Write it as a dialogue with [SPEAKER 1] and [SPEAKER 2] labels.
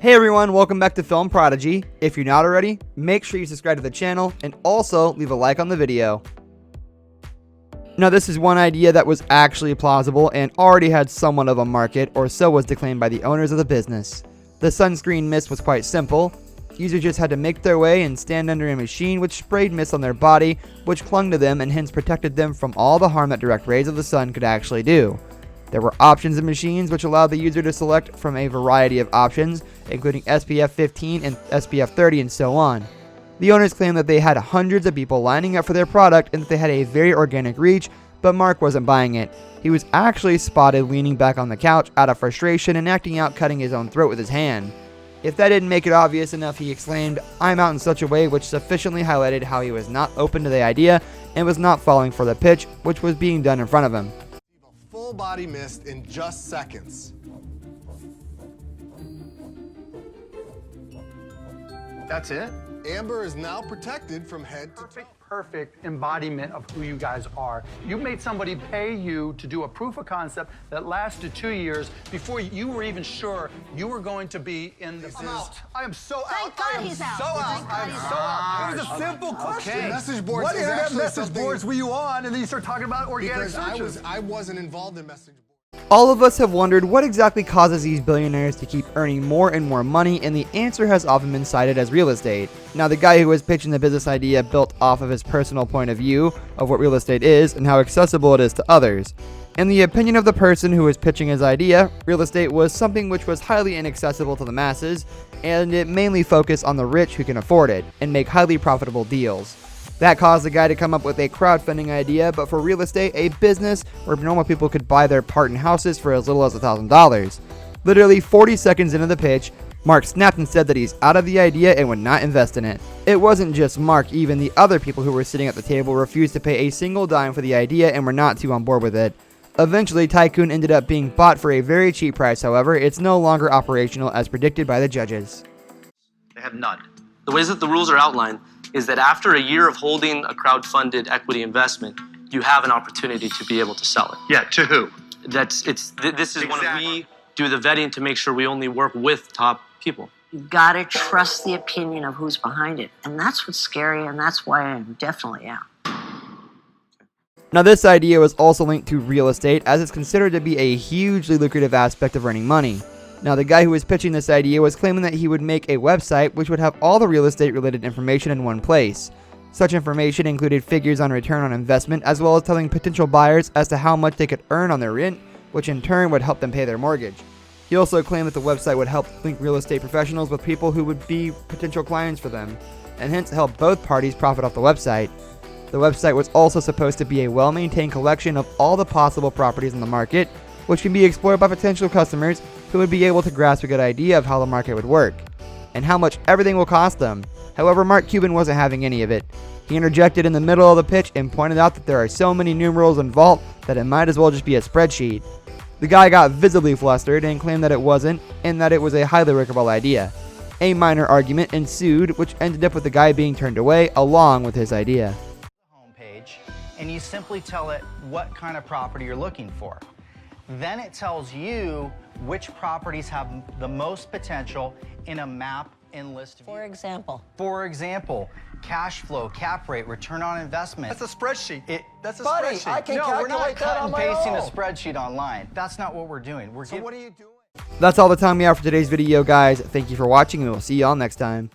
[SPEAKER 1] Hey everyone, welcome back to Film Prodigy. If you're not already, make sure you subscribe to the channel and also leave a like on the video. Now this is one idea that was actually plausible and already had somewhat of a market, or so was declaimed by the owners of the business. The sunscreen mist was quite simple. Users just had to make their way and stand under a machine which sprayed mist on their body, which clung to them and hence protected them from all the harm that direct rays of the sun could actually do. There were options in machines which allowed the user to select from a variety of options, including SPF 15 and SPF 30 and so on. The owners claimed that they had hundreds of people lining up for their product and that they had a very organic reach, but Mark wasn't buying it. He was actually spotted leaning back on the couch out of frustration and acting out cutting his own throat with his hand. If that didn't make it obvious enough, he exclaimed, "I'm out," in such a way which sufficiently highlighted how he was not open to the idea and was not falling for the pitch which was being done in front of him.
[SPEAKER 2] Full body mist in just seconds.
[SPEAKER 3] That's it?
[SPEAKER 2] Amber is now protected from head to toe.
[SPEAKER 3] Perfect embodiment of who you guys are. You made somebody pay you to do a proof of concept that lasted 2 years before you were even sure you were going to be in the business. I am so out.
[SPEAKER 4] Thank God
[SPEAKER 3] I am
[SPEAKER 4] he's out.
[SPEAKER 3] so out.
[SPEAKER 4] Thank God
[SPEAKER 3] I am
[SPEAKER 4] he's
[SPEAKER 3] so out. It was a simple question.
[SPEAKER 2] Okay. Message boards
[SPEAKER 3] What
[SPEAKER 2] is
[SPEAKER 3] internet
[SPEAKER 2] actually
[SPEAKER 3] message
[SPEAKER 2] something-
[SPEAKER 3] boards were you on, and then you start talking about organic
[SPEAKER 2] Because
[SPEAKER 3] searches?
[SPEAKER 2] I wasn't involved in message boards.
[SPEAKER 1] All of us have wondered what exactly causes these billionaires to keep earning more and more money, and the answer has often been cited as real estate. Now, the guy who was pitching the business idea built off of his personal point of view of what real estate is and how accessible it is to others. In the opinion of the person who was pitching his idea, real estate was something which was highly inaccessible to the masses, and it mainly focused on the rich who can afford it and make highly profitable deals. That caused the guy to come up with a crowdfunding idea, but for real estate, a business where normal people could buy their part in houses for as little as $1,000. Literally 40 seconds into the pitch, Mark snapped and said that he's out of the idea and would not invest in it. It wasn't just Mark, even the other people who were sitting at the table refused to pay a single dime for the idea and were not too on board with it. Eventually, Tycoon ended up being bought for a very cheap price. However, it's no longer operational as predicted by the judges.
[SPEAKER 5] They have none. The ways that the rules are outlined is that after a year of holding a crowd-funded equity investment, you have an opportunity to be able to sell it.
[SPEAKER 3] Yeah, to who?
[SPEAKER 5] This is when
[SPEAKER 3] Exactly.
[SPEAKER 5] we do the vetting to make sure we only work with top people.
[SPEAKER 4] You gotta trust the opinion of who's behind it. And that's what's scary, and that's why I'm definitely out.
[SPEAKER 1] Now, this idea was also linked to real estate, as it's considered to be a hugely lucrative aspect of earning money. Now, the guy who was pitching this idea was claiming that he would make a website which would have all the real estate related information in one place. Such information included figures on return on investment, as well as telling potential buyers as to how much they could earn on their rent, which in turn would help them pay their mortgage. He also claimed that the website would help link real estate professionals with people who would be potential clients for them, and hence help both parties profit off the website. The website was also supposed to be a well-maintained collection of all the possible properties in the market, which can be explored by potential customers who would be able to grasp a good idea of how the market would work, and how much everything will cost them. However, Mark Cuban wasn't having any of it. He interjected in the middle of the pitch and pointed out that there are so many numerals involved that it might as well just be a spreadsheet. The guy got visibly flustered and claimed that it wasn't, and that it was a highly workable idea. A minor argument ensued, which ended up with the guy being turned away along with his idea.
[SPEAKER 6] Homepage, and you simply tell it what kind of property you're looking for. Then it tells you which properties have the most potential in a map and list view.
[SPEAKER 4] For
[SPEAKER 6] example, cash flow, cap rate, return on investment.
[SPEAKER 3] That's a spreadsheet. That's a
[SPEAKER 6] Buddy,
[SPEAKER 3] spreadsheet.
[SPEAKER 6] I can
[SPEAKER 3] no, we're not
[SPEAKER 6] calculate that
[SPEAKER 3] cutting
[SPEAKER 6] on my
[SPEAKER 3] pasting
[SPEAKER 6] own.
[SPEAKER 3] a
[SPEAKER 6] A spreadsheet online. That's not what we're doing.
[SPEAKER 2] So what are you doing?
[SPEAKER 1] That's all the time we have for today's video, guys. Thank you for watching, and we'll see y'all next time.